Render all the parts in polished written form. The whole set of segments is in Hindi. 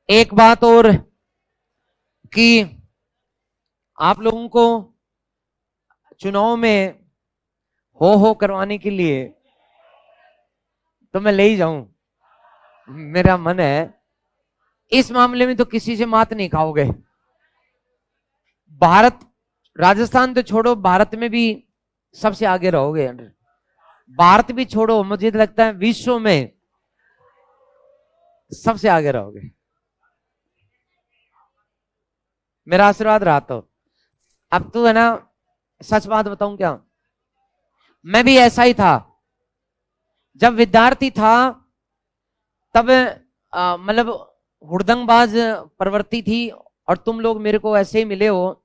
एक बात और कि आप लोगों को चुनाव में हो करवाने के लिए तो मैं ले ही जाऊं, मेरा मन है। इस मामले में तो किसी से मात नहीं खाओगे। भारत, राजस्थान तो छोड़ो, भारत में भी सबसे आगे रहोगे। भारत भी छोड़ो, मुझे तो लगता है विश्व में सबसे आगे रहोगे। मेरा आशीर्वाद रहा तो। अब तो है ना, सच बात बताऊं क्या, मैं भी ऐसा ही था। जब विद्यार्थी था तब मतलब हुड़दंगबाज प्रवृत्ति थी, और तुम लोग मेरे को ऐसे ही मिले हो,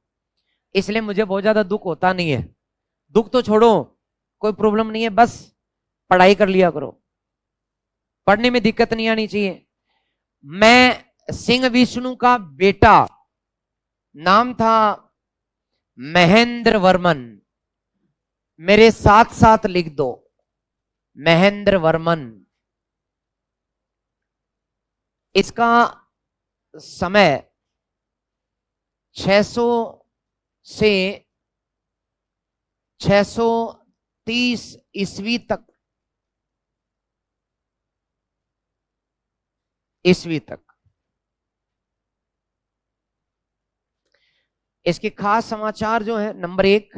इसलिए मुझे बहुत ज्यादा दुख होता नहीं है। दुख तो छोड़ो, कोई प्रॉब्लम नहीं है, बस पढ़ाई कर लिया करो, पढ़ने में दिक्कत नहीं आनी चाहिए। मैं सिंह विष्णु का बेटा, नाम था महेंद्र वर्मन। मेरे साथ साथ लिख दो, महेंद्र वर्मन। इसका समय 600 से 630 ईस्वी तक, ईस्वी तक। इसके खास समाचार जो है, नंबर एक,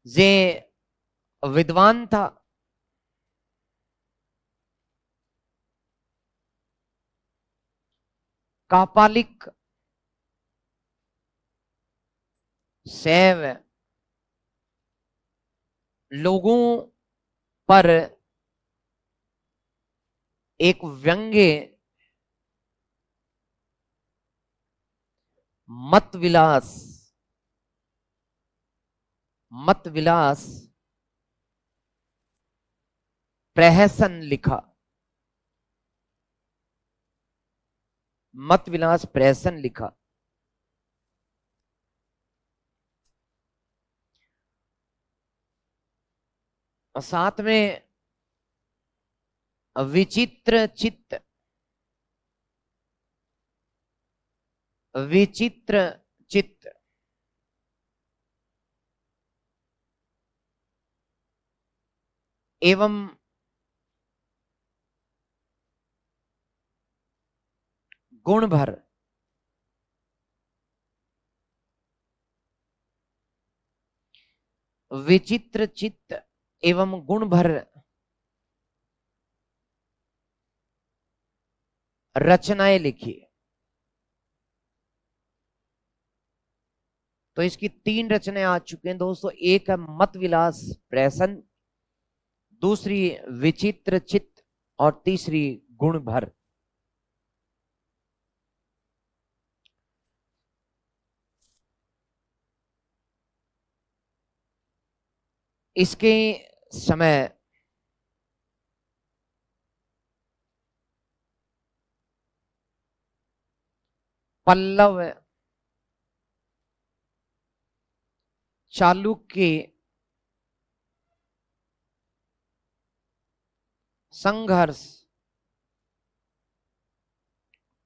जे विद्वान था। कापालिक सैव लोगों पर एक व्यंग्य मत विलास, मत विलास प्रहसन लिखा। मत विलास प्रहसन लिखा। और साथ में विचित्र चित्त, विचित्र चित्त एवं गुण भर, विचित्र चित्त एवं गुण भर रचनाएं लिखी। तो इसकी 3 रचनाएं आ चुके हैं दोस्तों। एक है मत विलास प्रहसन, दूसरी विचित्र चित्त, और तीसरी गुण भर। इसके समय पल्लव, चालुक्य संघर्ष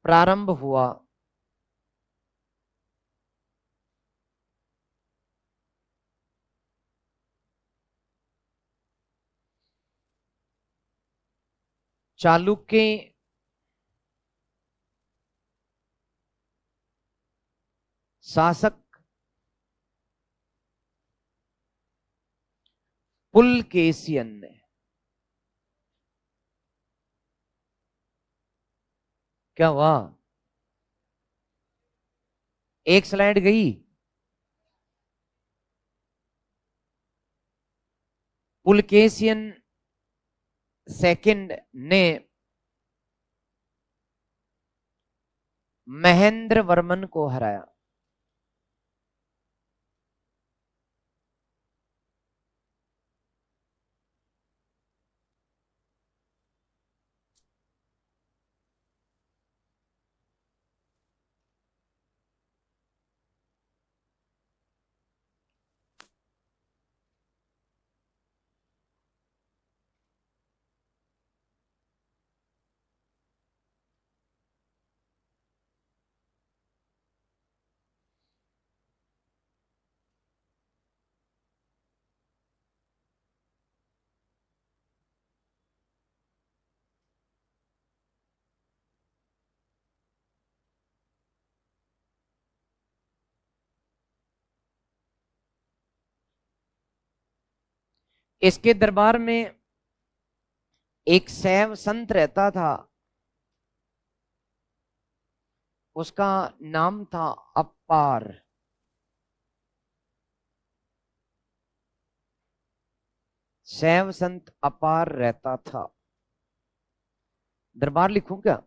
प्रारंभ हुआ। चालुक्य शासक पुलकेशियन ने, क्या हुआ, एक स्लाइड गई। पुलकेशियन सेकंड ने महेंद्र वर्मन को हराया। इसके दरबार में एक शैव संत रहता था, उसका नाम था अपार। शैव संत अपार रहता था। दरबार लिखूं क्या?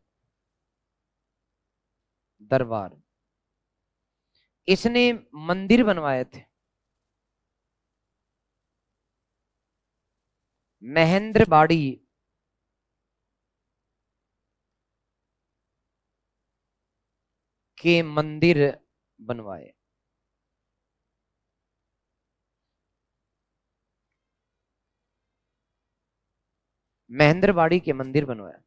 दरबार। इसने मंदिर बनवाए थे। महेंद्रवाड़ी के मंदिर बनवाए। महेंद्रवाड़ी के मंदिर बनवाए।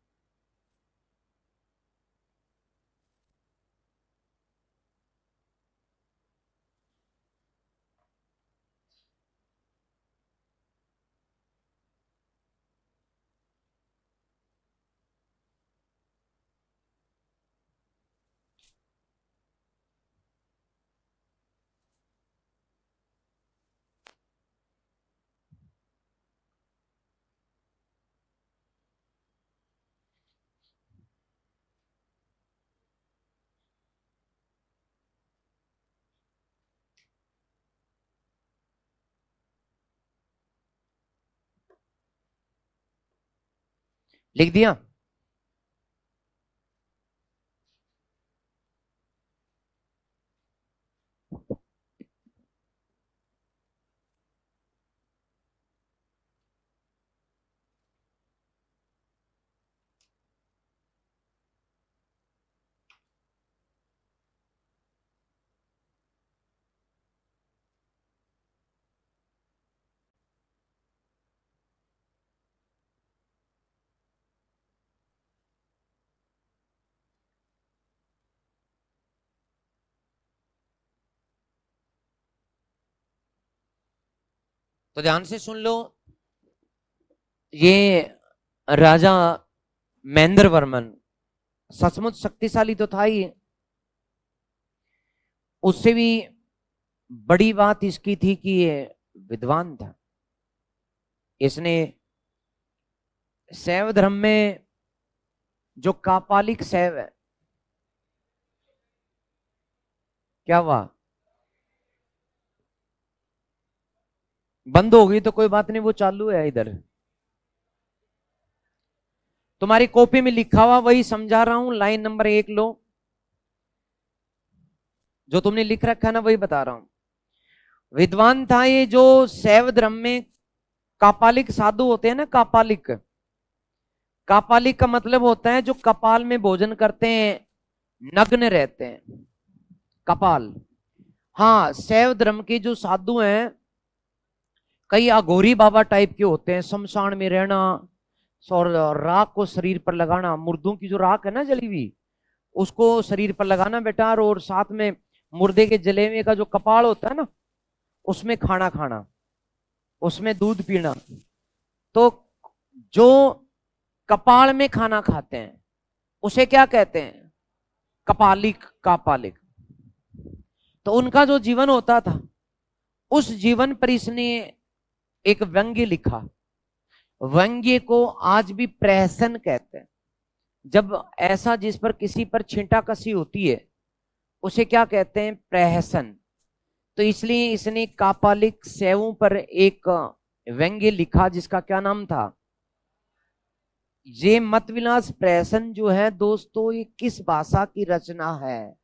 लिख दिया। तो ध्यान से सुन लो। ये राजा महेंद्र वर्मन सचमुच शक्तिशाली तो था ही, उससे भी बड़ी बात इसकी थी कि ये विद्वान था। इसने शैव धर्म में जो कापालिक शैव है, क्या हुआ? बंद हो गई तो कोई बात नहीं, वो चालू है इधर। तुम्हारी कॉपी में लिखा हुआ वही समझा रहा हूं। लाइन नंबर 1 लो, जो तुमने लिख रखा है ना वही बता रहा हूं। विद्वान था ये जो शैव धर्म में कापालिक साधु होते हैं ना। कापालिक, कापालिक का मतलब होता है जो कपाल में भोजन करते हैं, नग्न रहते हैं। कपाल। हाँ, शैव धर्म के जो साधु हैं, कई अघोरी बाबा टाइप के होते हैं, शमशान में रहना और राख को शरीर पर लगाना। मुर्दों की जो राख है ना जली हुई, उसको शरीर पर लगाना बेटा, और साथ में मुर्दे के जले में का जो कपाल होता है ना, उसमें खाना खाना, उसमें दूध पीना। तो जो कपाल में खाना खाते हैं उसे क्या कहते हैं? कपालिक, कापालिक। तो उनका जो जीवन होता था, उस जीवन पर इसने एक व्यंग्य लिखा। व्यंग्य को आज भी प्रहसन कहते हैं। जब ऐसा जिस पर किसी पर छींटा कसी होती है उसे क्या कहते हैं? प्रहसन। तो इसलिए इसने कापालिक शैवों पर एक व्यंग्य लिखा जिसका क्या नाम था? ये मतविलास प्रहसन जो है दोस्तों, ये किस भाषा की रचना है?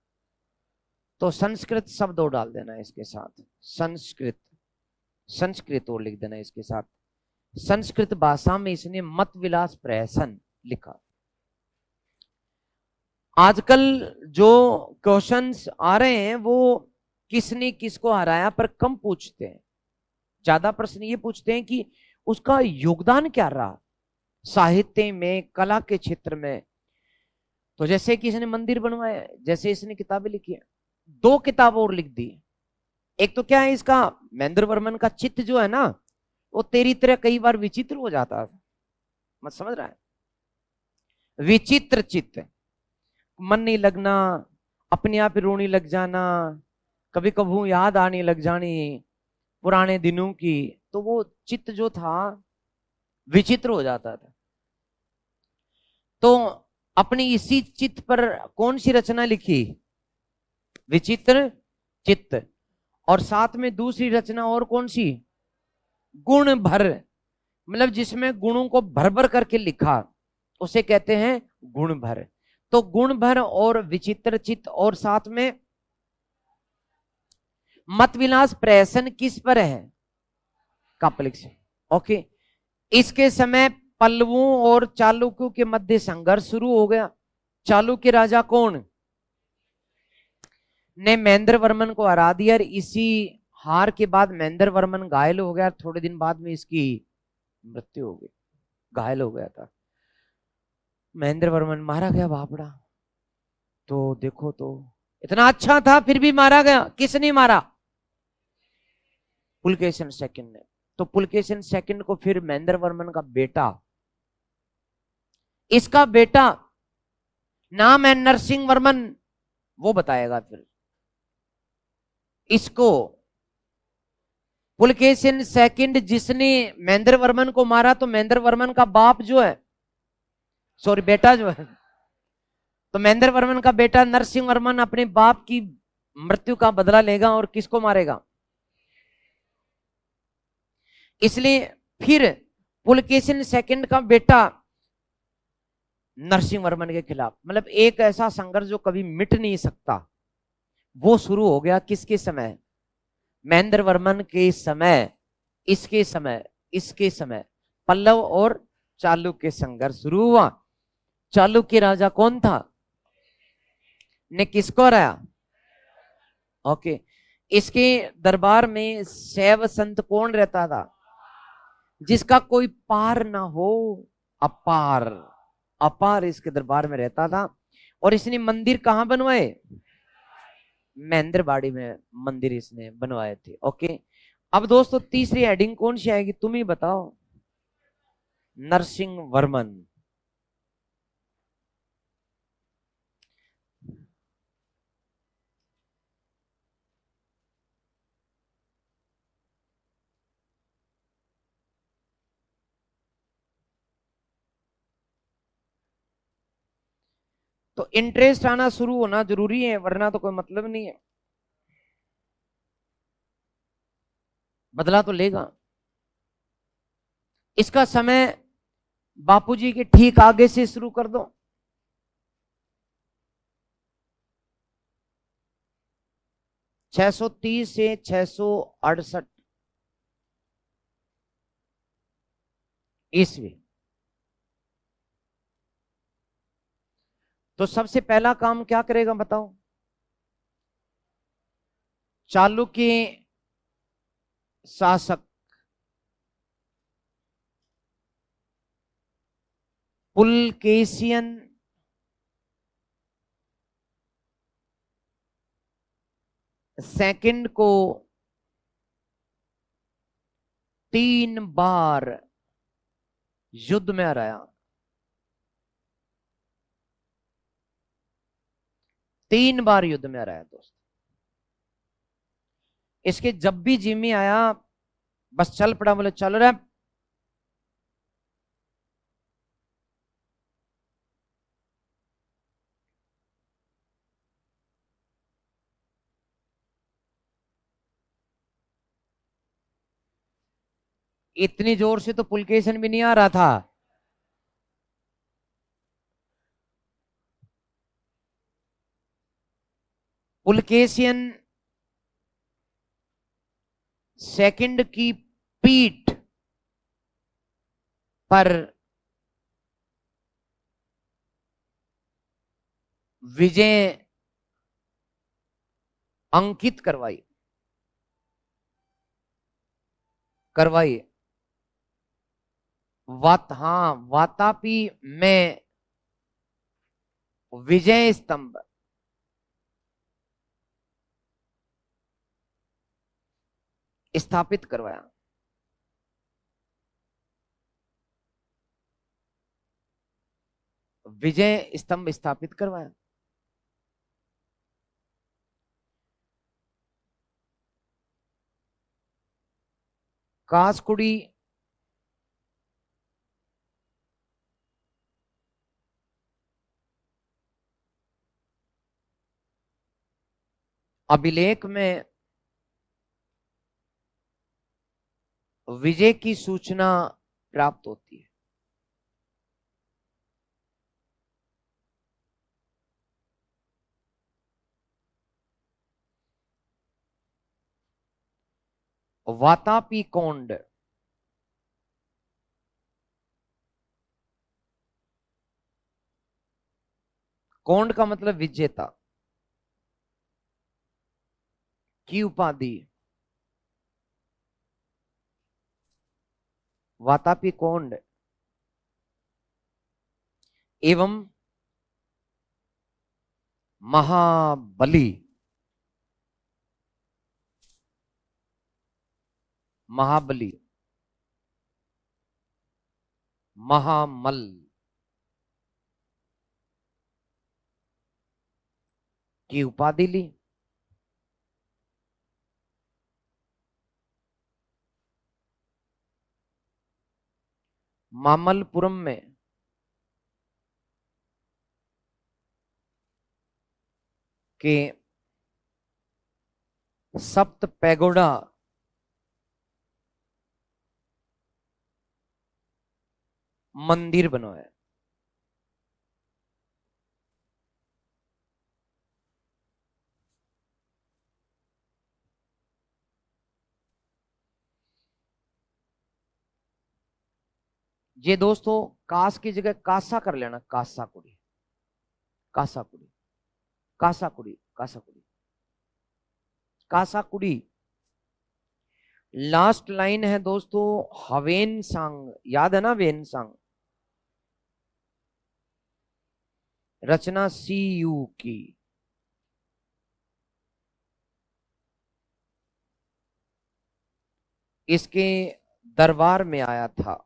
तो संस्कृत शब्द और डाल देना इसके साथ। संस्कृत, संस्कृत और लिख देना इसके साथ। संस्कृत भाषा में इसने मतविलास प्रहसन लिखा। आजकल जो क्वेश्चंस आ रहे हैं वो किसने किसको हराया पर कम पूछते हैं। ज्यादा प्रश्न ये पूछते हैं कि उसका योगदान क्या रहा साहित्य में, कला के क्षेत्र में। तो जैसे कि इसने मंदिर बनवाया, जैसे इसने किताबें लिखी है, 2 किताब और लिख दी। एक तो क्या है, इसका महेंद्र वर्मन का चित्त जो है ना, वो तेरी तरह कई बार विचित्र हो जाता है। मत समझ रहा है? विचित्र चित्त, मन नहीं लगना, अपने आप ही रोने लग जाना, कभी कभी याद आने लग जानी पुराने दिनों की। तो वो चित्त जो था विचित्र हो जाता था। तो अपनी इसी चित्त पर कौन सी रचना लिखी? विचित्र चित्त। और साथ में दूसरी रचना और कौन सी? गुण भर, मतलब जिसमें गुणों को भर भर करके लिखा, उसे कहते हैं गुण भर। तो गुण भर और विचित्र चित्त, और साथ में मत विलास प्रहसन किस पर है? कापलिक से। ओके। इसके समय पल्लवों और चालुक्यों के मध्य संघर्ष शुरू हो गया। चालुक्य राजा कौन ने महेंद्र वर्मन को हरा दिया, और इसी हार के बाद महेंद्र वर्मन घायल हो गया। थोड़े दिन बाद में इसकी मृत्यु हो गई, घायल हो गया था। महेंद्र वर्मन मारा गया बापड़ा। तो देखो, तो इतना अच्छा था फिर भी मारा गया। किसने मारा? पुलकेशन सेकंड ने। तो पुलकेशन सेकंड को फिर महेंद्र वर्मन का बेटा, इसका बेटा नाम है नरसिंह वर्मन, वो बताएगा फिर इसको। पुलकेशिन सेकंड जिसने महेंद्र वर्मन को मारा, तो महेंद्र वर्मन का बाप जो है, सॉरी बेटा जो है, तो महेंद्र वर्मन का बेटा नरसिंह वर्मन अपने बाप की मृत्यु का बदला लेगा और किसको मारेगा? इसलिए फिर पुलकेशिन सेकंड का बेटा नरसिंह वर्मन के खिलाफ, मतलब एक ऐसा संघर्ष जो कभी मिट नहीं सकता, वो शुरू हो गया। किसके समय? महेंद्र वर्मन के समय, इसके समय, इसके समय पल्लव और चालुक्य संघर्ष शुरू हुआ। चालुक्य राजा कौन था? ने किसको हराया? ओके। इसके दरबार में शैव संत कौन रहता था? जिसका कोई पार ना हो, अपार। अपार इसके दरबार में रहता था। और इसने मंदिर कहां बनवाए? महेंद्रवाड़ी में मंदिर इसने बनवाए थे। ओके। अब दोस्तों तीसरी हेडिंग कौन सी आएगी, तुम ही बताओ। नरसिंह वर्मन। तो इंटरेस्ट आना शुरू होना जरूरी है, वरना तो कोई मतलब नहीं है। बदला तो लेगा। इसका समय बापूजी के ठीक आगे से शुरू कर दो। छह सौ तीस से 668 ईस्वी। तो सबसे पहला काम क्या करेगा बताओ? चालुक्य शासक पुलकेशियन सेकंड को 3 बार युद्ध में हराया। 3 बार युद्ध में हराया दोस्त। इसके जब भी जिम्मी आया, बस चल पड़ा, बोले चल रहा। इतनी जोर से तो पुलकेशन भी नहीं आ रहा था। पुलकेशियन सेकंड की पीठ पर विजय अंकित करवाई करवाई। हाँ, वातापी में विजय स्तंभ स्थापित करवाया। विजय स्तंभ स्थापित करवाया। कासकुड़ी अभिलेख में विजय की सूचना प्राप्त होती है। वातापी कोंड, कोंड का मतलब विजेता की उपाधि, वातापी कोंड एवं महाबली, महाबली, महामल की उपाधि ली। मामल्लपुरम में के सप्त पैगोडा मंदिर बनवाया। ये दोस्तों कास की जगह कासा कर लेना, कासाकुड़ी, कासाकुड़ी, कासाकुड़ी, कासाकुड़ी, कासाकुड़ी। लास्ट लाइन है दोस्तों हवेन सांग, याद है ना Hiuen Tsang, Rachna C you की। इसके दरबार में आया था।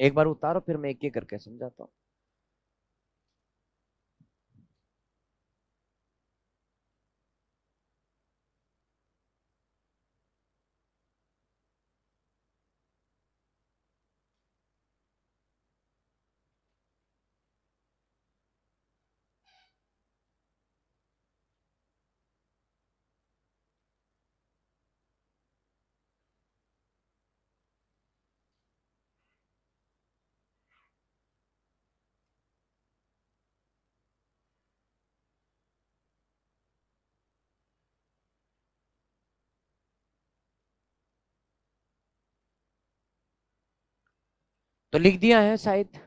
एक बार उतारो फिर मैं एक एक करके समझाता हूं। तो लिख दिया है शायद।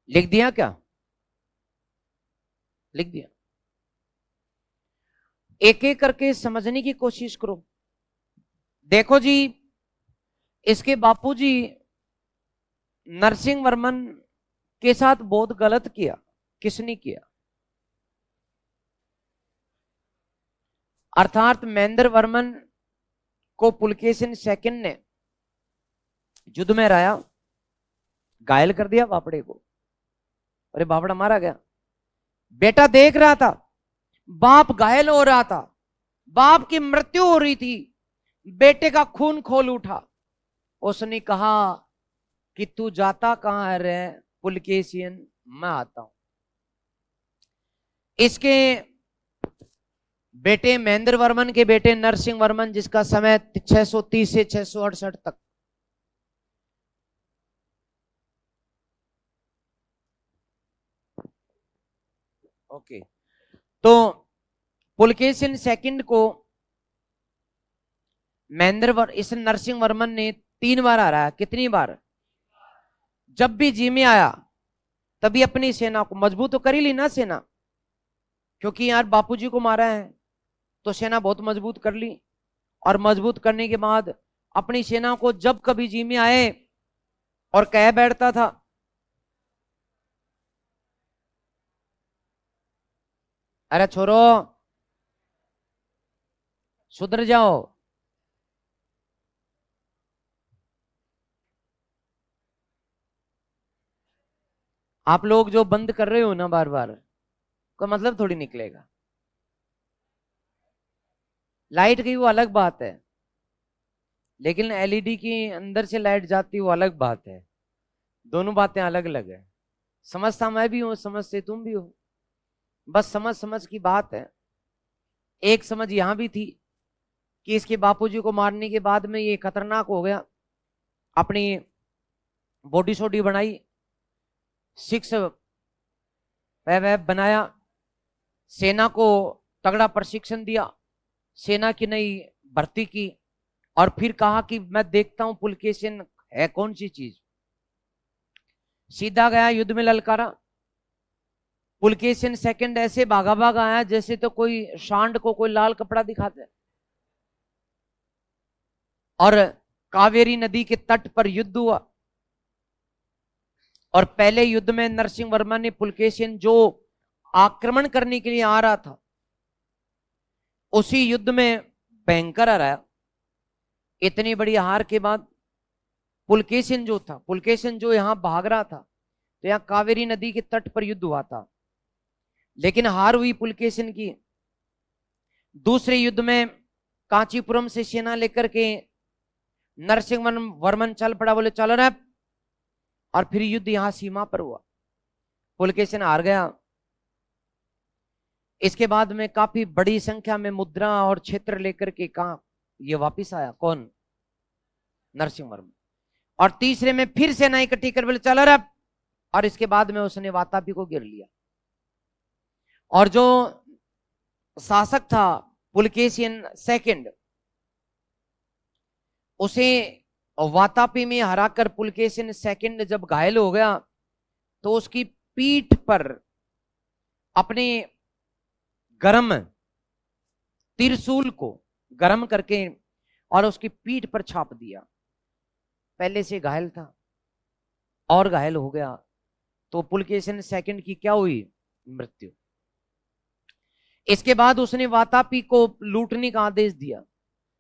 लिख दिया क्या? लिख दिया। एक एक करके समझने की कोशिश करो। देखो जी, इसके बापूजी नरसिंह वर्मन के साथ बहुत गलत किया। किसने किया? अर्थात महेंद्र वर्मन को पुलकेशिन सेकंड ने युद्ध में हराया, घायल कर दिया बापड़े को। अरे बापड़ा मारा गया। बेटा देख रहा था बाप घायल हो रहा था, बाप की मृत्यु हो रही थी, बेटे का खून खोल उठा। उसने कहा कि तू जाता कहां है रे पुलकेशियन, मैं आता हूं। इसके बेटे महेंद्र वर्मन के बेटे नरसिंह वर्मन, जिसका समय 630 से 668 तक, ओके, तो पुलकेशिन सेकंड को इस नरसिंह वर्मन ने 3 बार हराया। कितनी बार? जब भी जी में आया तभी अपनी सेना को मजबूत तो कर ही ली ना सेना, क्योंकि यार बापूजी को मारा है तो सेना बहुत मजबूत कर ली। और मजबूत करने के बाद अपनी सेना को जब कभी जी में आए और कह बैठता था, अरे छोरो सुधर जाओ। आप लोग जो बंद कर रहे हो ना बार बार, कोई मतलब थोड़ी निकलेगा। लाइट गई वो अलग बात है, लेकिन एलईडी की अंदर से लाइट जाती वो अलग बात है। दोनों बातें अलग अलग है। समझता मैं भी हूं, समझते तुम भी हो, बस समझ समझ की बात है। एक समझ यहां भी थी कि इसके बापूजी को मारने के बाद में ये खतरनाक हो गया, अपनी बॉडी शॉडी बनाई, 6 पैक बनाया, सेना को तगड़ा प्रशिक्षण दिया, सेना की नई भर्ती की, और फिर कहा कि मैं देखता हूं पुलकेशिन है कौन सी चीज। सीधा गया, युद्ध में ललकारा। पुलकेशिन सेकंड ऐसे भागा भागा आया जैसे तो कोई सांड को कोई लाल कपड़ा दिखाता है। और कावेरी नदी के तट पर युद्ध हुआ, और पहले युद्ध में नरसिंह वर्मा ने पुलकेशिन जो आक्रमण करने के लिए आ रहा था, उसी युद्ध में भयंकर हराया। इतनी बड़ी हार के बाद पुलकेशिन जो यहां भाग रहा था, तो यहां कावेरी नदी के तट पर युद्ध हुआ था, लेकिन हार हुई पुलकेशिन की। दूसरे युद्ध में कांचीपुरम से सेना लेकर के नरसिंह वर्मन चल पड़ा, बोले चलो रे, और फिर युद्ध यहां सीमा पर हुआ, पुलकेशिन हार गया। इसके बाद में काफी बड़ी संख्या में मुद्रा और क्षेत्र लेकर के कहा ये वापिस आया, कौन? नरसिंह वर्मन। और तीसरे में फिर सेना इकट्ठी कर बोले चलो रे, और इसके बाद में उसने वातापी को गिर लिया। और जो शासक था पुलकेशिन सेकंड, उसे वातापी में हराकर पुलकेशिन सेकंड जब घायल हो गया, तो उसकी पीठ पर अपने गरम त्रिशूल को गरम करके और उसकी पीठ पर छाप दिया। पहले से घायल था और घायल हो गया, तो पुलकेशिन सेकंड की क्या हुई? मृत्यु। इसके बाद उसने वातापी को लूटने का आदेश दिया।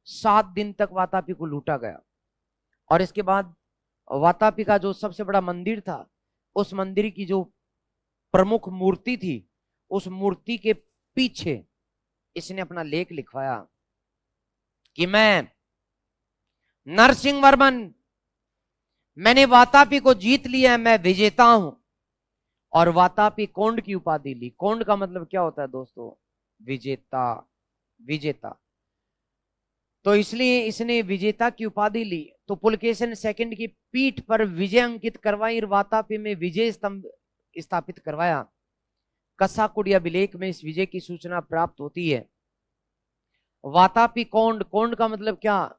7 दिन तक वातापी को लूटा गया, और इसके बाद वातापी का जो सबसे बड़ा मंदिर था, उस मंदिर की जो प्रमुख मूर्ति थी, उस मूर्ति के पीछे इसने अपना लेख लिखवाया कि मैं नरसिंह वर्मन, मैंने वातापी को जीत लिया, मैं विजेता हूं। और वातापी कोंड की उपाधि ली। कोंड का मतलब क्या होता है दोस्तों? विजेता, विजेता। तो इसलिए इसने विजेता की उपाधि ली। तो पुलकेशिन सेकंड की पीठ पर विजय अंकित करवाई और वातापी में विजय स्तंभ स्थापित करवाया। कसाकुड़िया विलेख में इस विजय की सूचना प्राप्त होती है। वातापी कोंड, कोंड का मतलब क्या?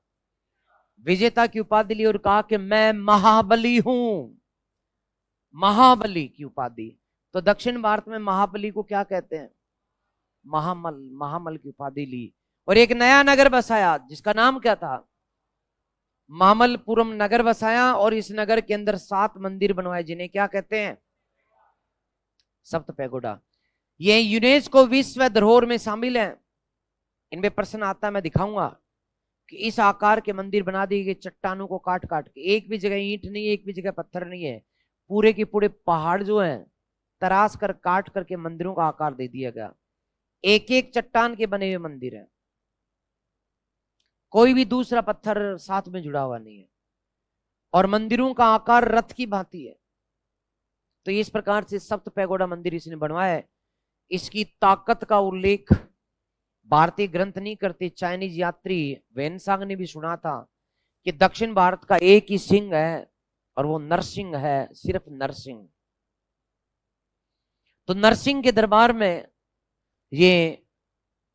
विजेता की उपाधि ली और कहा कि मैं महाबली हूं, महाबली की उपाधि। तो दक्षिण भारत में महाबली को क्या कहते हैं? महामल, महामल की उपाधि ली। और एक नया नगर बसाया जिसका नाम क्या था? मामलपुरम नगर बसाया, और इस नगर के अंदर 7 मंदिर बनवाए जिन्हें क्या कहते हैं? सप्त पैगोडा। ये यूनेस्को विश्व धरोहर में शामिल है। इनमें प्रश्न आता है, मैं दिखाऊंगा कि इस आकार के मंदिर बना दिए गए चट्टानों को काट काट के। एक भी जगह ईंट नहीं है, एक भी जगह पत्थर नहीं है, पूरे के पूरे पहाड़ जो है तराश कर काट करके मंदिरों का आकार दे दिया गया। एक एक चट्टान के बने हुए मंदिर हैं। कोई भी दूसरा पत्थर साथ में जुड़ा हुआ नहीं है, और मंदिरों का आकार रथ की भांति है। तो इस प्रकार से सप्त पैगोडा मंदिर इसने बनवाया है। इसकी ताकत का उल्लेख भारतीय ग्रंथ नहीं करते, चाइनीज यात्री वेनसांग ने भी सुना था कि दक्षिण भारत का एक ही सिंह है और वो नरसिंह है, सिर्फ नरसिंह। तो नरसिंह के दरबार में ये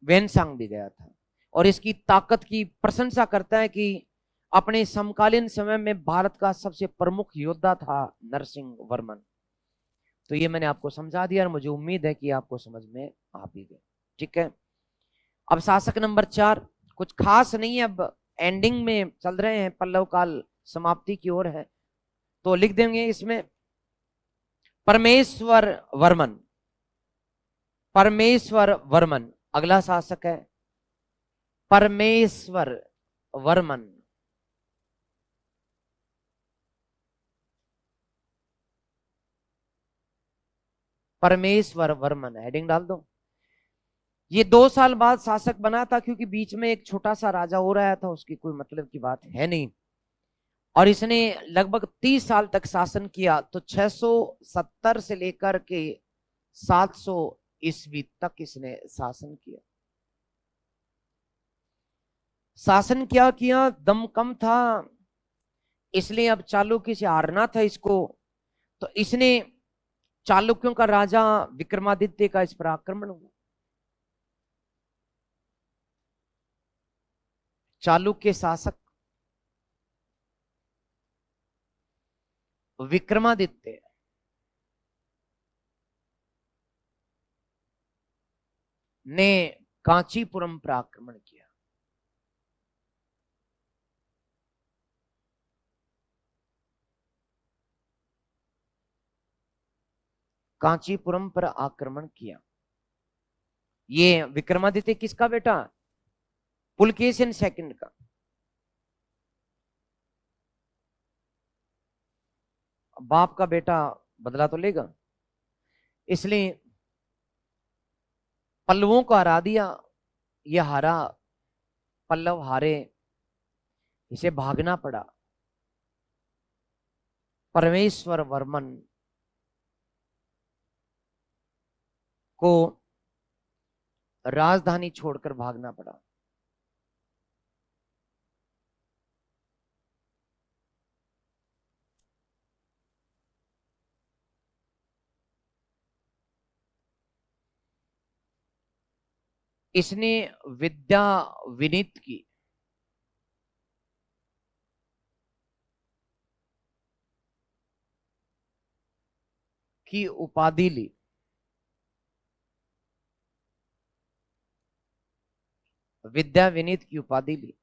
वेनसांग भी गया था और इसकी ताकत की प्रशंसा करता है कि अपने समकालीन समय में भारत का सबसे प्रमुख योद्धा था नरसिंह वर्मन। तो ये मैंने आपको समझा दिया और मुझे उम्मीद है कि आपको समझ में आ भी गए। ठीक है, अब शासक नंबर 4 कुछ खास नहीं है, अब एंडिंग में चल रहे हैं, पल्लव काल समाप्ति की ओर है, तो लिख देंगे इसमें परमेश्वर वर्मन। परमेश्वर वर्मन अगला शासक है, परमेश्वर वर्मन। परमेश्वर वर्मन हेडिंग डाल दो। ये 2 साल बाद शासक बना था, क्योंकि बीच में एक छोटा सा राजा हो रहा था, उसकी कोई मतलब की बात है नहीं। और इसने लगभग 30 साल तक शासन किया। तो 670 से लेकर के 700 ईस्वी तक इसने शासन किया। शासन क्या किया, दम कम था, इसलिए अब चालुक्य से हारना था इसको। तो इसने चालुक्यों का राजा विक्रमादित्य का इस पर आक्रमण हुआ। चालुक्य शासक विक्रमादित्य ने कांचीपुरम पर आक्रमण किया। कांचीपुरम पर आक्रमण किया। ये विक्रमादित्य किसका बेटा, पुलकेशिन सेकंड का। बाप का बेटा बदला तो लेगा, इसलिए पल्लवों को हरा दिया। ये हारा, पल्लव हारे, इसे भागना पड़ा। परमेश्वर वर्मन को राजधानी छोड़कर भागना पड़ा। इसने विद्या विनीत की उपाधि ली। विद्या विनीत की उपाधि ली।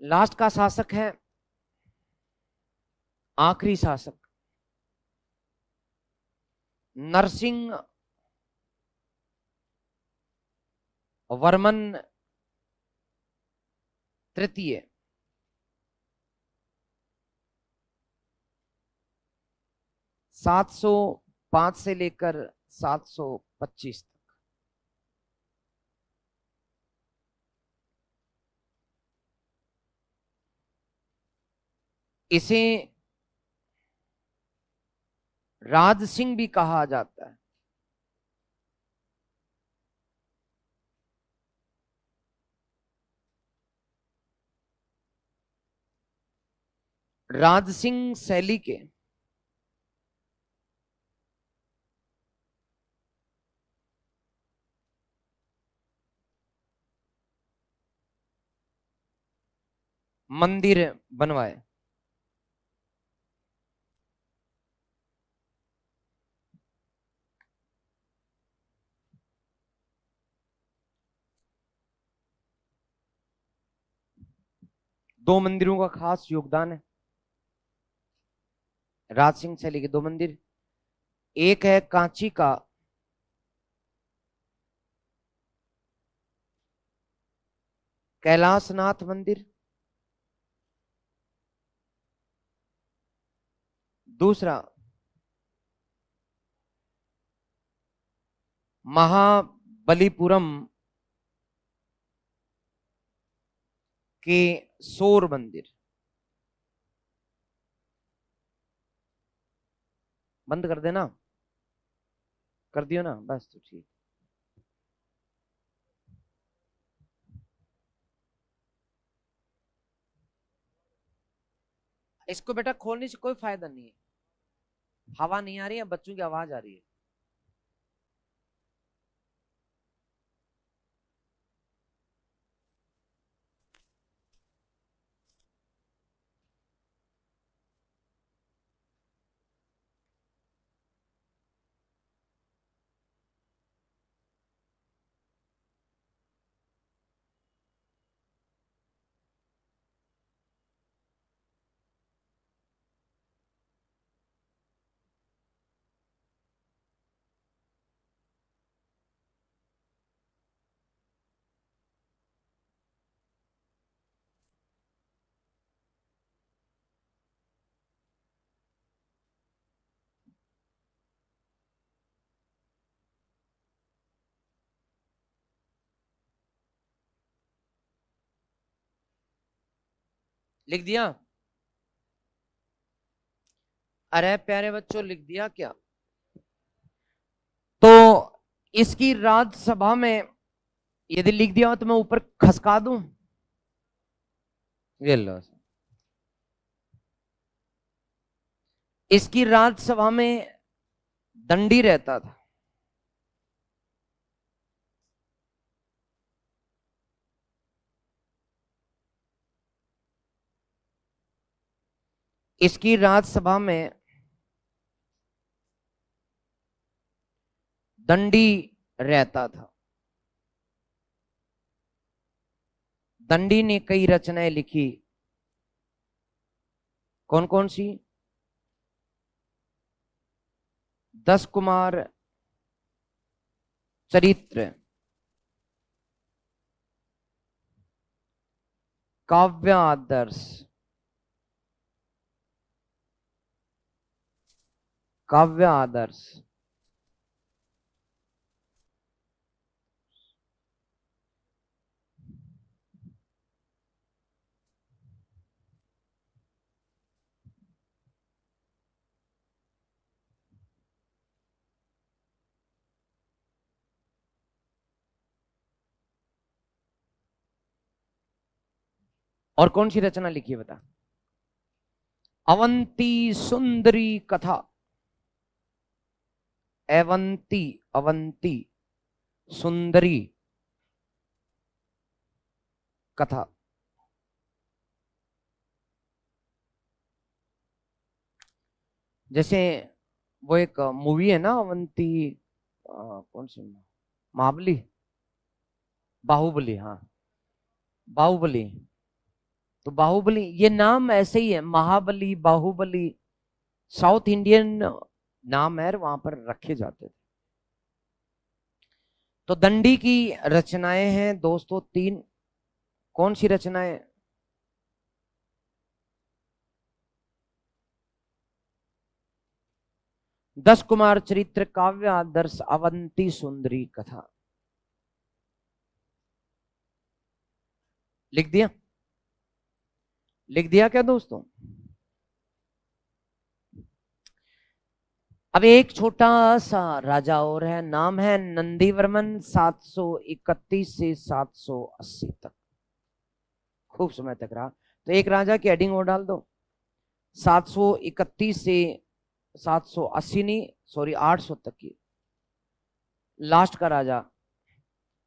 लास्ट का शासक है, आखिरी शासक, नरसिंह वर्मन तृतीय। 705 से लेकर 725 तक। इसे राज सिंह भी कहा जाता है। राज सिंह शैली के मंदिर बनवाए। दो मंदिरों का खास योगदान है राज सिंह शैली के। दो मंदिर, एक है कांची का कैलाशनाथ मंदिर, दूसरा, महाबलीपुरम के सौर मंदिर। बंद कर देना, कर दियो ना, बस तो ठीक। इसको बेटा खोलने से कोई फायदा नहीं है, हवा नहीं आ रही है, बच्चों की आवाज आ रही है। लिख दिया? अरे प्यारे बच्चों, लिख दिया क्या? तो इसकी राज्यसभा में यदि लिख दिया हो तो मैं ऊपर खसका दूं? ये लो, इसकी राज्यसभा में दंडी रहता था। इसकी राज्यसभा में दंडी रहता था। दंडी ने कई रचनाएं लिखी। कौन कौन सी? 10 कुमार चरित्र, काव्य आदर्श, काव्य आदर्श, और कौन सी रचना लिखी है बता? अवंती सुंदरी कथा, अवंती, अवंती सुंदरी कथा। जैसे वो एक मूवी है ना अवंती, कौन सी, महाबली, बाहुबली, हाँ बाहुबली। तो बाहुबली ये नाम ऐसे ही है, महाबली, बाहुबली साउथ इंडियन नाम है, वहां पर रखे जाते थे। तो दंडी की रचनाएं हैं दोस्तों 3। कौन सी रचनाएं? 10 कुमार चरित्र, काव्य आदर्श, अवंती सुंदरी कथा। लिख दिया? लिख दिया क्या दोस्तों? अब एक छोटा सा राजा और है, नाम है नंदीवर्मन, 731 से 780 तक, खूब समय तक रहा। तो एक राजा की हेडिंग और डाल दो, 731 से 780, नहीं सॉरी 800 तक की, लास्ट का राजा।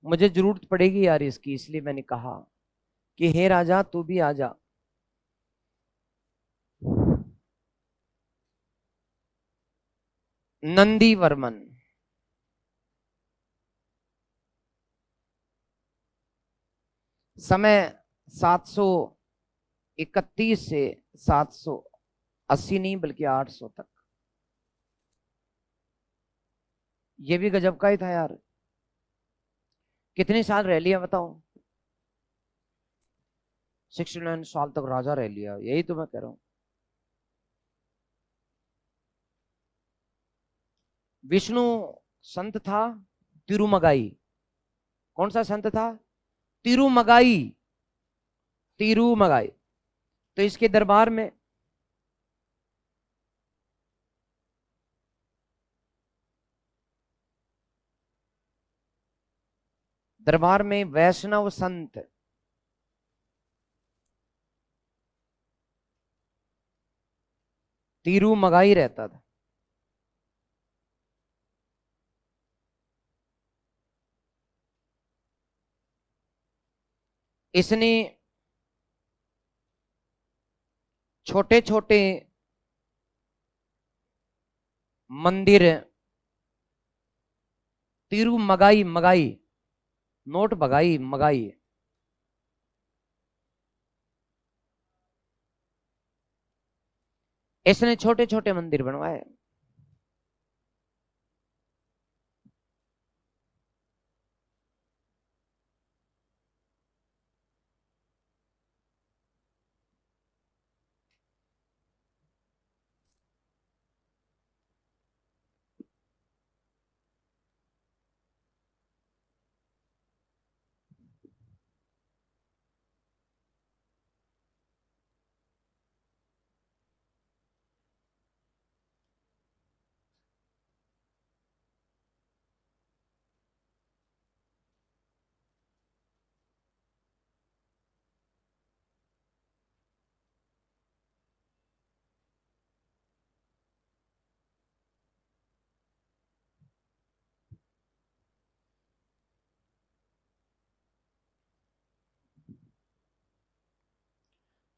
मुझे जरूरत पड़ेगी यार इसकी, इसलिए मैंने कहा कि हे राजा तू भी आ जा। नंदीवर्मन, समय 731 से 780, नहीं बल्कि 800 तक। ये भी गजब का ही था यार। कितने साल रह लिया बताओ? 69 साल तक राजा रह लिया, यही तो मैं कह रहा हूं। विष्णु संत था तिरुमगाई। कौन सा संत था? तिरुमगाई। तिरुमगाई। तो इसके दरबार में वैष्णव संत तिरुमगाई रहता था। इसने छोटे छोटे मंदिर, तिरुमगाई, मगाई नोट, भगाई मगाई, इसने छोटे छोटे मंदिर बनवाए।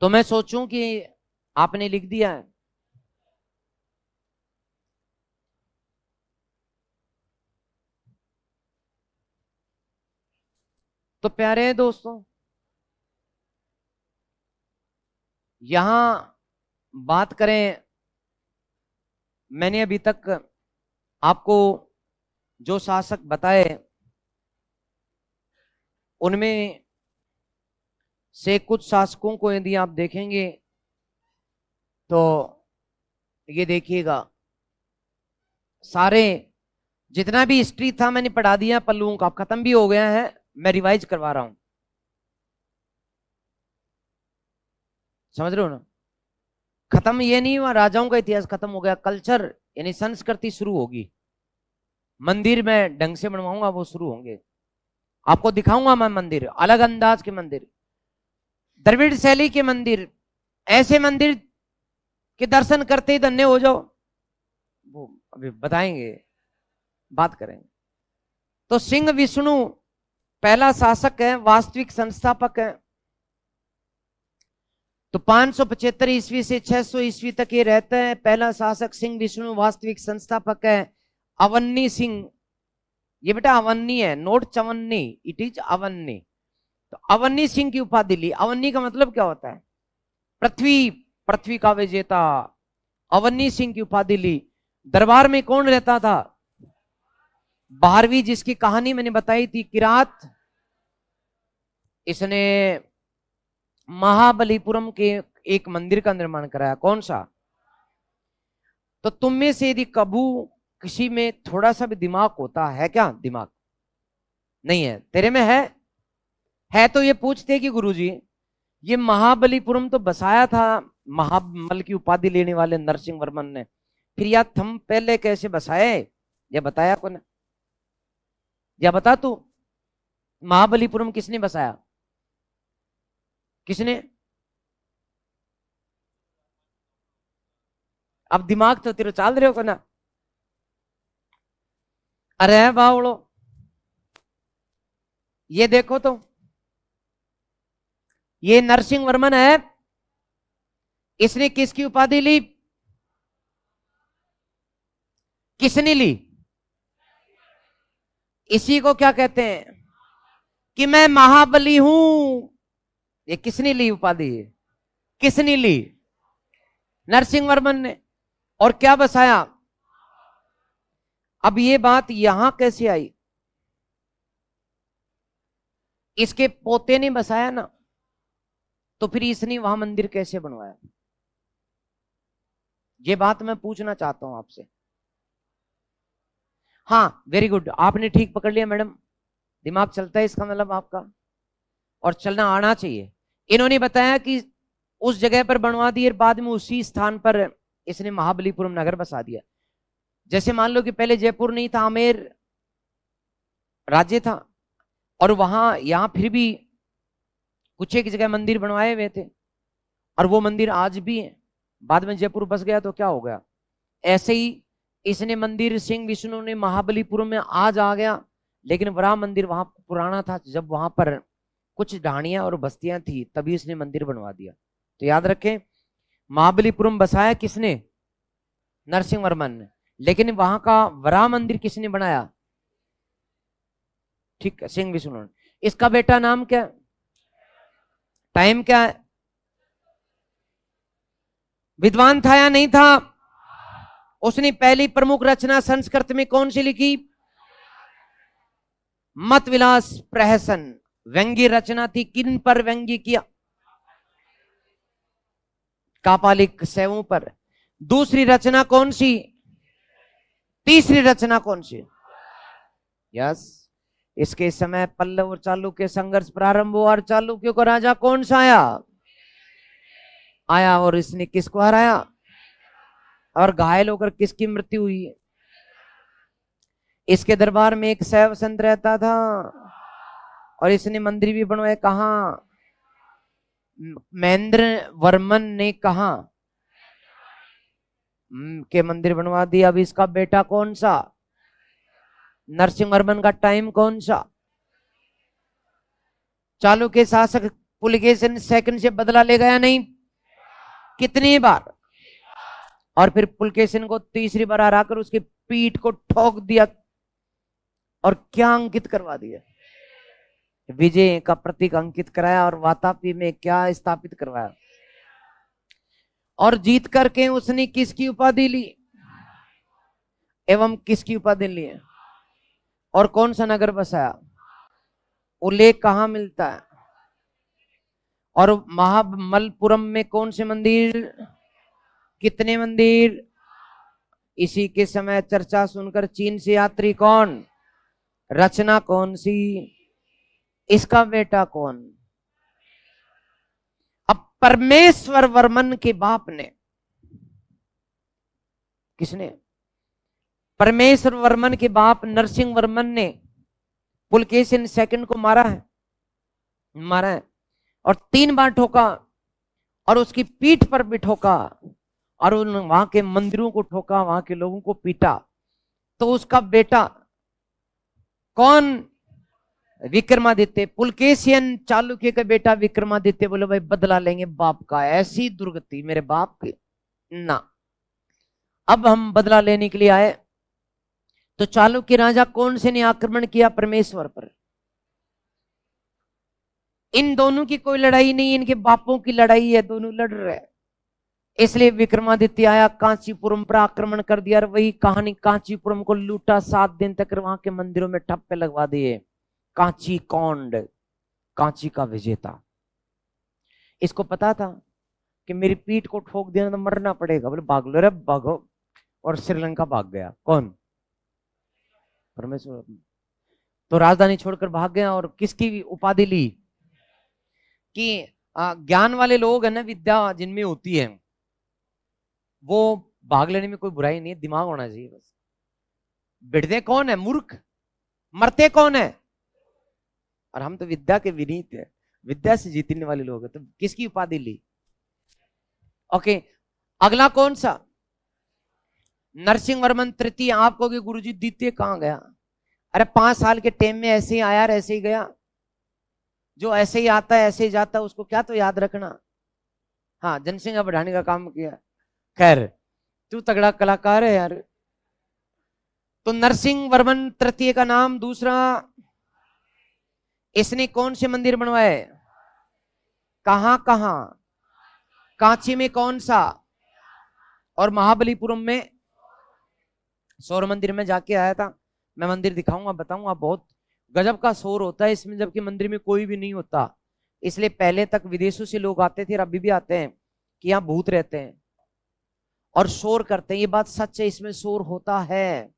तो मैं सोचूं कि आपने लिख दिया है। तो प्यारे दोस्तों, यहां बात करें, मैंने अभी तक आपको जो शासक बताए उनमें से कुछ शासकों को यदि आप देखेंगे तो ये देखिएगा, सारे जितना भी हिस्ट्री था मैंने पढ़ा दिया, पल्लुओं का खत्म भी हो गया है, मैं रिवाइज करवा रहा हूं। समझ रहे हो ना? खत्म ये नहीं हुआ, राजाओं का इतिहास खत्म हो गया, कल्चर यानी संस्कृति शुरू होगी। मंदिर में ढंग से बनवाऊंगा, वो शुरू होंगे, आपको दिखाऊंगा मैं मंदिर, अलग अंदाज के मंदिर, द्रविड़ शैली के मंदिर, ऐसे मंदिर के दर्शन करते ही धन्य हो जाओ। वो अभी बताएंगे, बात करेंगे। तो सिंह विष्णु पहला शासक है, वास्तविक संस्थापक है। तो 575 ईस्वी से 600 ईस्वी तक ये रहता है। पहला शासक सिंह विष्णु, वास्तविक संस्थापक है अवन्नी सिंह। ये बेटा अवन्नी है, नोट चवन्नी, इट इज अवन्नी। तो अवन्नी सिंह की उपाधि ली। अवन्नी का मतलब क्या होता है? पृथ्वी, पृथ्वी का विजेता। अवन्नी सिंह की उपाधि ली। दरबार में कौन रहता था? 12वीं, जिसकी कहानी मैंने बताई थी, किरात। इसने महाबलीपुरम के एक मंदिर का निर्माण कराया। कौन सा? तो तुम में से यदि कबू किसी में थोड़ा सा भी दिमाग होता है, क्या दिमाग नहीं है? तेरे में है तो ये पूछते कि गुरुजी ये महाबलीपुरम तो बसाया था महाबल की उपाधि लेने वाले नरसिंह वर्मन ने, फिर या थम पहले कैसे बसाए? ये बताया कौन? या बता तू, महाबलीपुरम किसने बसाया? किसने? अब दिमाग तो तेरे चाल रहे हो ना? अरे बावड़ो, ये देखो तो, ये नरसिंह वर्मन है। इसने किसकी उपाधि ली? किसने ली? इसी को क्या कहते हैं कि मैं महाबली हूं। ये किसने ली उपाधि? किसने ली? नरसिंह वर्मन ने। और क्या बसाया? अब ये बात यहां कैसे आई? इसके पोते ने बसाया ना, तो फिर इसने वहां मंदिर कैसे बनवाया? ये बात मैं पूछना चाहता हूं आपसे। हाँ वेरी गुड, आपने ठीक पकड़ लिया मैडम, दिमाग चलता है इसका मतलब आपका, और चलना आना चाहिए। इन्होंने बताया कि उस जगह पर बनवा दिए, बाद में उसी स्थान पर इसने महाबलीपुरम नगर बसा दिया। जैसे मान लो कि पहले जयपुर नहीं था, आमेर राज्य था, और वहां यहां फिर भी कुछ एक जगह मंदिर बनवाए हुए थे, और वो मंदिर आज भी है। बाद में जयपुर बस गया तो क्या हो गया, ऐसे ही इसने मंदिर सिंह विष्णु ने महाबलीपुरम में आज आ गया, लेकिन वराह मंदिर वहां पुराना था, जब वहां पर कुछ ढाणियां और बस्तियां थी तभी इसने मंदिर बनवा दिया। तो याद रखें, महाबलीपुरम बसाया किसने, नरसिंह वर्मन ने, लेकिन वहां का वराह मंदिर किसने बनाया, ठीक है, सिंह विष्णु ने। इसका बेटा नाम क्या, टाइम क्या है, विद्वान था या नहीं था, उसने पहली प्रमुख रचना संस्कृत में कौन सी लिखी, मत विलास प्रहसन, व्यंग्य रचना थी, किन पर व्यंग्य किया, कापालिक शैवों पर। दूसरी रचना कौन सी, तीसरी रचना कौन सी, यस, इसके समय पल्लव और चालुक्य संघर्ष प्रारंभ हुआ, और चालुक्यों का राजा कौन सा आया और इसने किसको हराया, और घायल होकर किसकी मृत्यु हुई। इसके दरबार में एक शैव संत रहता था, और इसने मंदिर भी बनवाए, कहा, महेंद्र वर्मन ने कहा के मंदिर बनवा दिया। अब इसका बेटा कौन सा, नरसिंह वर्मन का टाइम कौन सा, चालुक्य शासक पुलकेशिन सेकंड से बदला ले गया नहीं, कितनी बार, और फिर पुलकेशिन को तीसरी बार हराकर उसकी पीठ को ठोक दिया, और क्या अंकित करवा दिया, विजय का प्रतीक अंकित कराया, और वातापी में क्या स्थापित करवाया, और जीत करके उसने किसकी उपाधि ली, एवं किसकी उपाधि ली, और कौन सा नगर बसाया, उल्लेख कहां मिलता है, और महाबलीपुरम में कौन से मंदिर, कितने मंदिर। इसी के समय चर्चा सुनकर चीन से यात्री कौन, रचना कौन सी, इसका बेटा कौन। अब परमेश्वर वर्मन के बाप ने, किसने, परमेश्वर वर्मन के बाप नरसिंह वर्मन ने पुलकेशिन सेकंड को मारा है, और 3 बार ठोका, और उसकी पीठ पर भी ठोका, और उन वहां के मंदिरों को ठोका, वहां के लोगों को पीटा। तो उसका बेटा कौन, विक्रमादित्य, पुलकेशियन चालुक्य का बेटा विक्रमादित्य। बोले भाई बदला लेंगे बाप का, ऐसी दुर्गति मेरे बाप की ना, अब हम बदला लेने के लिए आए। तो चालुक्य राजा कौन से ने आक्रमण किया, परमेश्वर पर। इन दोनों की कोई लड़ाई नहीं, इनके बापों की लड़ाई है, दोनों लड़ रहे। इसलिए विक्रमादित्य आया, कांचीपुरम पर आक्रमण कर दिया, और वही कहानी, कांचीपुरम को लूटा, 7 दिन तक वहां के मंदिरों में ठप्पे लगवा दिए। कांची कौंड, कांची का विजेता। इसको पता था कि मेरी पीठ को ठोक दिया तो मरना पड़ेगा, बोले भाग लो रे भागो, और श्रीलंका भाग गया। कौन, परमेश्वर। तो राजधानी छोड़कर भाग गया, और किसकी उपाधि ली, कि ज्ञान वाले लोग है ना, विद्या जिनमें होती है, वो भाग लेने में कोई बुराई नहीं है, दिमाग होना चाहिए बस। बिड़ते कौन है, मूर्ख, मरते कौन है, और हम तो विद्या के विनीत है, विद्या से जीतने वाले लोग हैं। तो किसकी उपाधि ली, ओके। अगला कौन सा, नरसिंह वर्मन तृतीय। आप कहोगे गुरुजी द्वितीय कहां गया, अरे 5 साल के टाइम में ऐसे ही आया और ऐसे ही गया, जो ऐसे ही आता है ऐसे ही जाता है, उसको क्या तो याद रखना। हाँ, जनसंख्या बढ़ाने का काम किया, खैर तू तगड़ा कलाकार है यार। तो नरसिंह वर्मन तृतीय का नाम दूसरा, इसने कौन से मंदिर बनवाए, कहां कहां, कांची में कौन सा, और महाबलीपुरम में। सौर मंदिर में जाके आया था, मैं मंदिर दिखाऊंगा, बताऊंगा, बहुत गजब का शोर होता है इसमें, जबकि मंदिर में कोई भी नहीं होता। इसलिए पहले तक विदेशों से लोग आते थे और अभी भी आते हैं कि यहाँ भूत रहते हैं और शोर करते हैं। ये बात सच है, इसमें शोर होता है।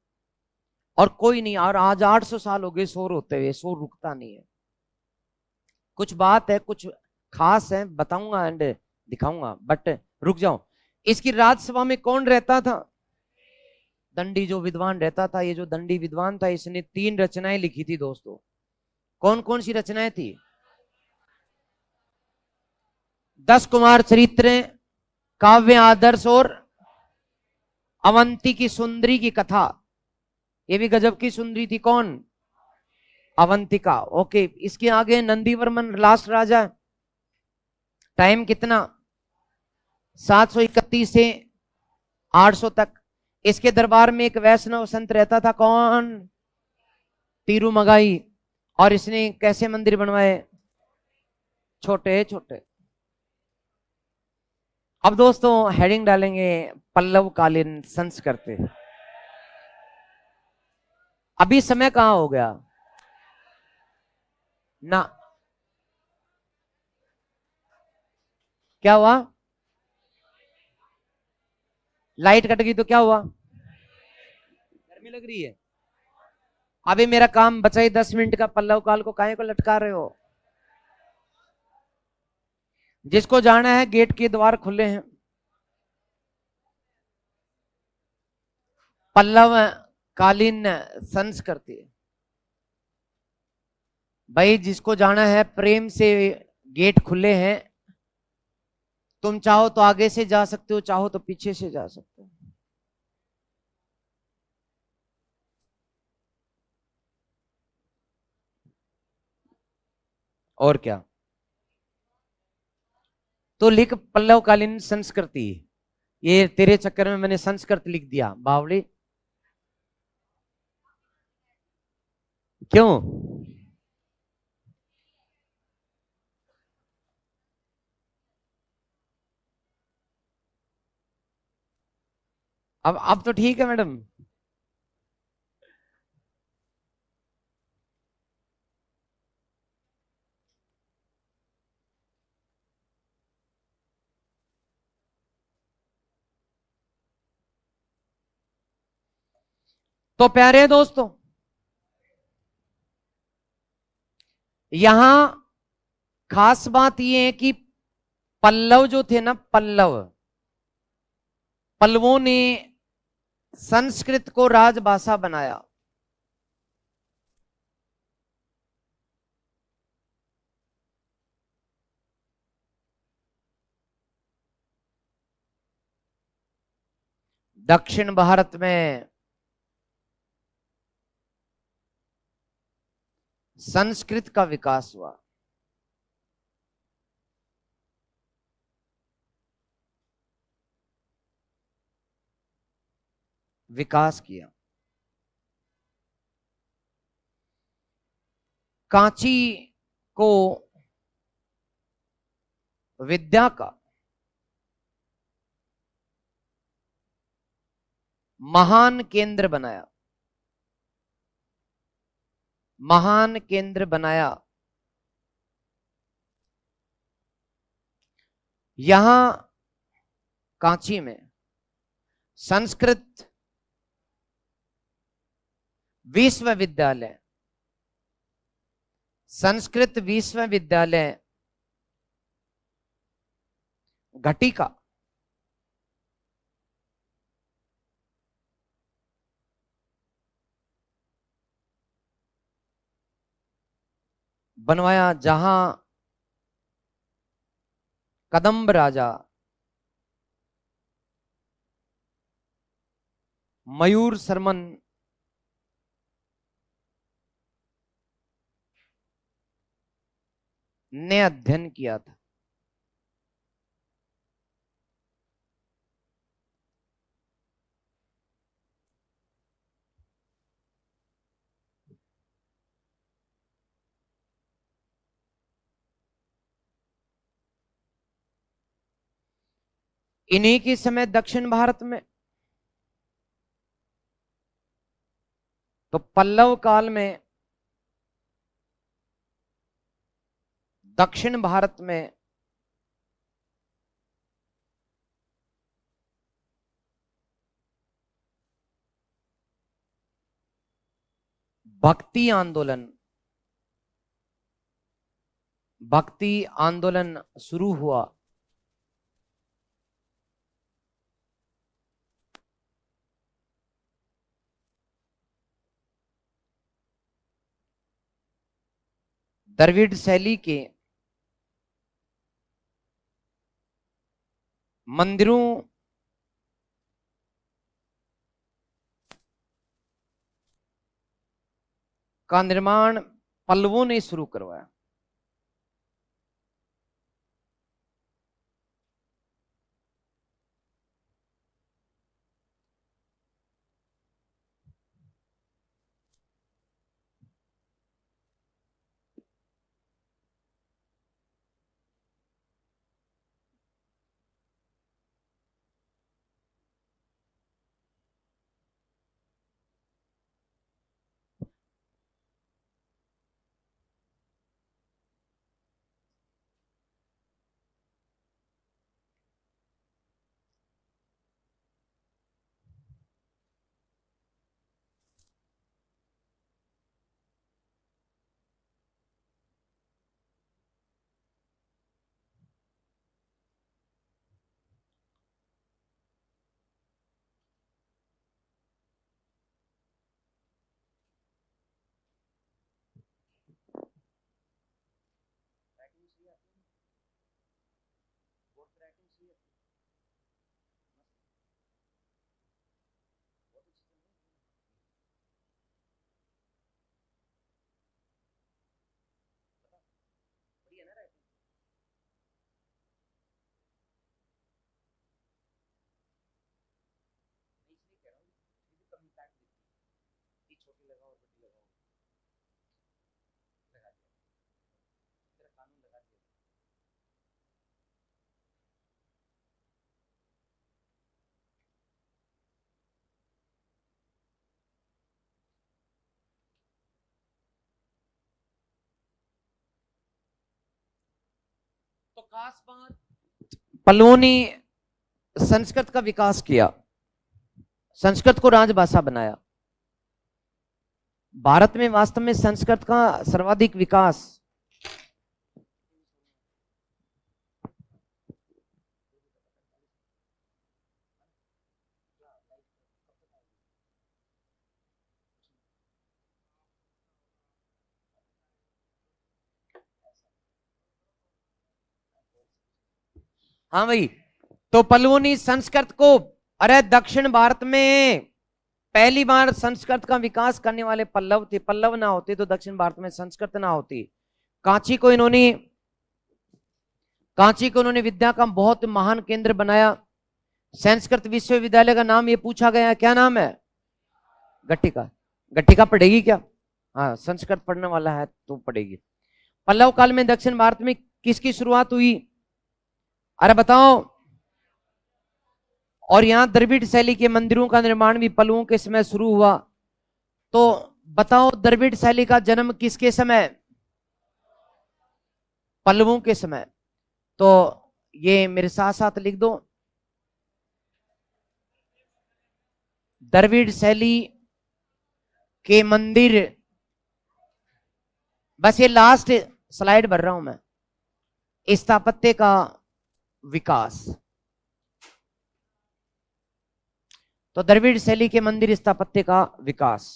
और कोई नहीं। और आज 800 साल हो गए शोर होते हुए, शोर रुकता नहीं है। कुछ बात है, कुछ खास है, बताऊंगा एंड दिखाऊंगा, बट रुक जाओ। इसकी राज्यसभा में कौन रहता था? दंडी जो विद्वान रहता था। ये जो दंडी विद्वान था, इसने 3 रचनाएं लिखी थी दोस्तों। कौन कौन सी रचनाएं थी? 10 कुमार चरित्र, काव्य आदर्श, और अवंती की सुंदरी की कथा। ये भी गजब की सुंदरी थी। कौन? अवंतिका। ओके, इसके आगे नंदीवर्मन लास्ट राजा। टाइम कितना? 731 से 800 तक। इसके दरबार में एक वैष्णव संत रहता था। कौन? तिरुमगाई। और इसने कैसे मंदिर बनवाए? छोटे छोटे। अब दोस्तों हेडिंग डालेंगे पल्लव कालीन संस्कृति। अभी समय कहां हो गया ना? क्या हुआ? लाइट कट गई तो क्या हुआ? गर्मी लग रही है। अभी मेरा काम बचा ही 10 मिनट का। पल्लव काल को काहे को लटका रहे हो? जिसको जाना है गेट के द्वार खुले हैं। पल्लव कालीन संस्कृति। भाई जिसको जाना है प्रेम से, गेट खुले हैं। तुम चाहो तो आगे से जा सकते हो, चाहो तो पीछे से जा सकते हो। और क्या? तो लिख पल्लव कालीन संस्कृति। ये तेरे चक्कर में मैंने संस्कृत लिख दिया बावली। क्यों? अब तो ठीक है मैडम। तो प्यारे दोस्तों, यहां खास बात यह है कि पल्लव जो थे ना, पल्लव, पल्लवों ने संस्कृत को राजभाषा बनाया। दक्षिण भारत में संस्कृत का विकास हुआ। विकास किया। कांची को विद्या का महान केंद्र बनाया। महान केंद्र बनाया। यहां कांची में संस्कृत विश्वविद्यालय, संस्कृत विश्वविद्यालय घटिका बनवाया, जहां कदम्ब राजा मयूर शर्मन ने अध्ययन किया था। इन्हीं के समय दक्षिण भारत में, तो पल्लव काल में दक्षिण भारत में भक्ति आंदोलन, भक्ति आंदोलन शुरू हुआ द्रविड़ शैली के मंदिरों का निर्माण पल्लवों ने शुरू करवाया। तो खास बात, पल्लवों ने संस्कृत का विकास किया, संस्कृत को राजभाषा बनाया। भारत में वास्तव में संस्कृत का सर्वाधिक विकास हाँ भाई, तो पल्लवों ने संस्कृत को, अरे दक्षिण भारत में पहली बार संस्कृत का विकास करने वाले पल्लव थे। पल्लव ना होते तो दक्षिण भारत में संस्कृत ना होती। कांची को इन्होंने, कांची को इन्होंने विद्या का बहुत महान केंद्र बनाया। संस्कृत विश्वविद्यालय का नाम ये पूछा गया, क्या नाम है? गट्टिका। गट्टिका पढ़ेगी क्या? हाँ, संस्कृत पढ़ने वाला है तो पढ़ेगी। पल्लव काल में दक्षिण भारत में किसकी शुरुआत हुई? अरे बताओ। और यहां द्रविड़ शैली के मंदिरों का निर्माण भी पल्लवों के समय शुरू हुआ। तो बताओ, द्रविड़ शैली का जन्म किसके समय? पल्लवों के समय। तो ये मेरे साथ साथ लिख दो, द्रविड़ शैली के मंदिर। बस ये लास्ट स्लाइड भर रहा हूं मैं। स्थापत्य का विकास, तो द्रविड़ शैली के मंदिर स्थापत्य का विकास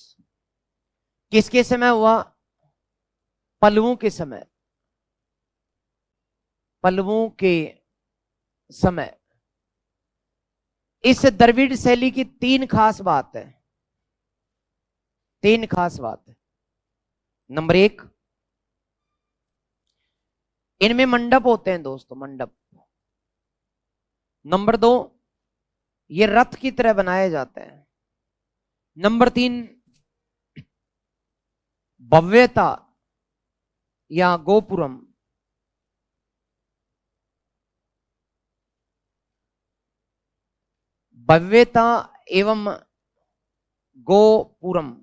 किसके समय हुआ? पल्लवों के समय। पल्लवों के समय। इस द्रविड़ शैली की तीन खास बात है, तीन खास बात है। नंबर एक, इनमें मंडप होते हैं दोस्तों, मंडप। नंबर दो, ये रथ की तरह बनाए जाते हैं। नंबर तीन, भव्यता या गोपुरम। भव्यता एवं गोपुरम।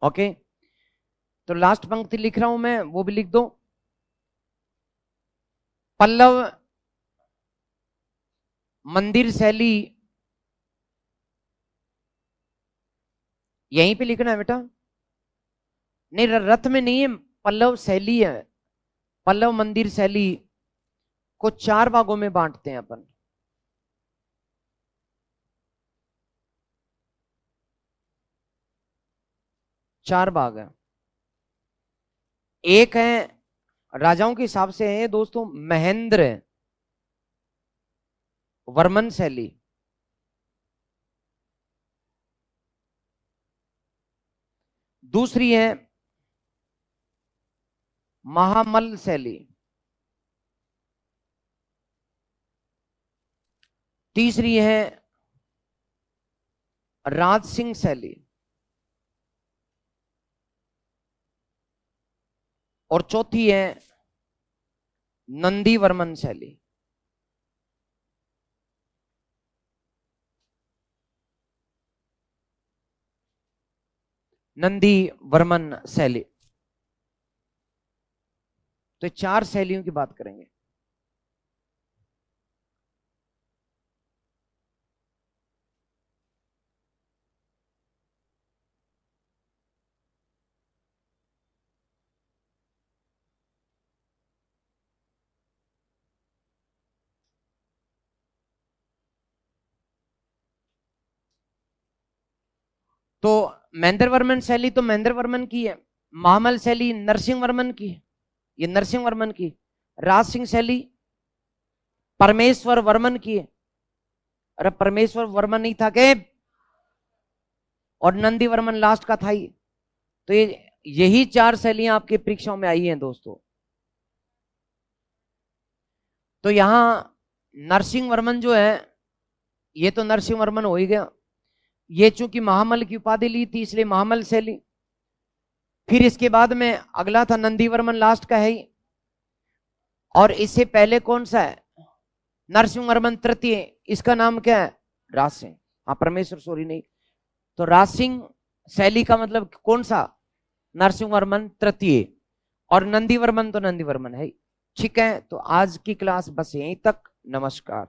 ओके, तो लास्ट पंक्ति लिख रहा हूं मैं, वो भी लिख दो। पल्लव मंदिर शैली, यहीं पे लिखना है बेटा, नहीं रथ में नहीं है, पल्लव शैली है। पल्लव मंदिर शैली को 4 भागों में बांटते हैं अपन। चार भाग है। एक है राजाओं के हिसाब से है दोस्तों, महेंद्र वर्मन शैली। दूसरी है महामल शैली। तीसरी है राज सिंह शैली। और चौथी है नंदी वर्मन शैली। नंदी वर्मन शैली। तो 4 शैलियों की बात करेंगे। तो महेंद्र वर्मन शैली तो महेंद्र वर्मन की है, महामल शैली नरसिंह वर्मन की है, ये नरसिंह वर्मन की। राज सिंह शैली परमेश्वर वर्मन की है, अरे परमेश्वर वर्मन नहीं था के, और नंदी वर्मन लास्ट का था ही। तो ये यही 4 शैलियां आपकी परीक्षाओं में आई हैं दोस्तों। तो यहां नरसिंह वर्मन जो है, ये तो नरसिंह वर्मन हो ही गया। ये चूंकि महामल की उपाधि ली थी इसलिए महामल शैली। फिर इसके बाद में अगला था नंदी वर्मन, लास्ट का है ही। और इससे पहले कौन सा है, नरसिंह वर्मन तृतीय, इसका नाम क्या है, राज सिंह। हाँ परमेश्वर सॉरी नहीं, तो राज सिंह शैली का मतलब कौन सा, नरसिंह वर्मन तृतीय। और नंदी वर्मन तो नंदी वर्मन है। ठीक है, तो आज की क्लास बस यहीं तक। नमस्कार।